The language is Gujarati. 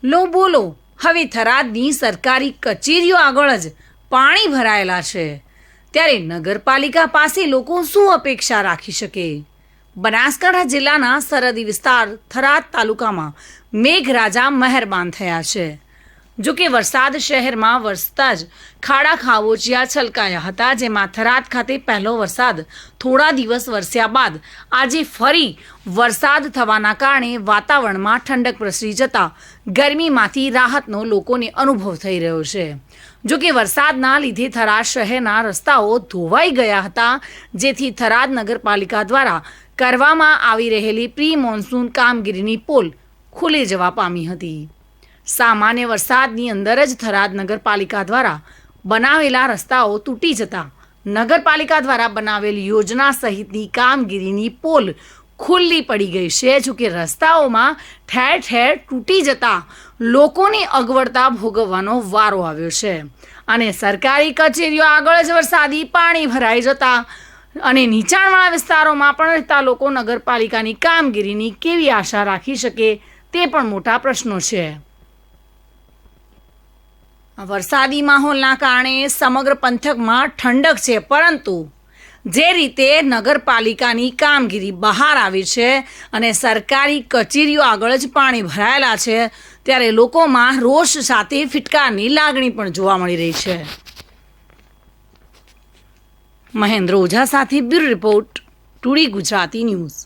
લો બોલો, હવે થરાદની સરકારી કચેરીઓ આગળ જ પાણી ભરાયેલા છે, ત્યારે નગરપાલિકા પાસે લોકો શું અપેક્ષા રાખી શકે? બનાસકાંઠા જિલ્લાના સરહદી વિસ્તાર થરાદ તાલુકામાં મેઘરાજા મહેરબાન થયા છે. જો કે વરસાદ શહેરમાં વરસતા જ ખાડા ખાબોચિયા છલકાયા હતા, જેમાં થરાદ ખાતે પહેલો વરસાદ થોડા દિવસ વરસ્યા બાદ આજે ફરી વરસાદ થવાના કારણે વાતાવરણમાં ઠંડક પ્રસરી જતા ગરમીમાંથી રાહતનો લોકોને અનુભવ થઈ રહ્યો છે. જો કે વરસાદના લીધે થરાદ શહેરના રસ્તાઓ ધોવાઈ ગયા હતા, જેથી થરાદ નગરપાલિકા દ્વારા કરવામાં આવી રહેલી પ્રી મોન્સૂન કામગીરીની પોલ ખુલી જવા પામી હતી. સામાન્ય વરસાદની અંદર જ થરાદ નગરપાલિકા દ્વારા બનાવેલા રસ્તાઓ તૂટી જતા નગરપાલિકા દ્વારા બનાવેલ યોજના સહિતની કામગીરીની પોલ ખુલ્લી પડી ગઈ છે. જો કે રસ્તાઓમાં ઠેર ઠેર તૂટી જતા લોકોને અગવડતા ભોગવવાનો વારો આવ્યો છે અને સરકારી કચેરીઓ આગળ જ વરસાદી પાણી ભરાઈ જતા અને નીચાણવાળા વિસ્તારોમાં પણ રહેતા લોકો નગરપાલિકાની કામગીરીની કેવી આશા રાખી શકે તે પણ મોટા પ્રશ્નો છે. વરસાદી માહોલના કારણે સમગ્ર પંથકમાં ઠંડક છે, પરંતુ જે રીતે નગરપાલિકાની કામગીરી બહાર આવી છે અને સરકારી કચેરીઓ આગળ જ પાણી ભરાયેલા છે, ત્યારે લોકોમાં રોષ સાથે ફિટકારની લાગણી પણ જોવા મળી રહી છે. મહેન્દ્ર ઓઝા સાથે bureau report, today Gujarati news.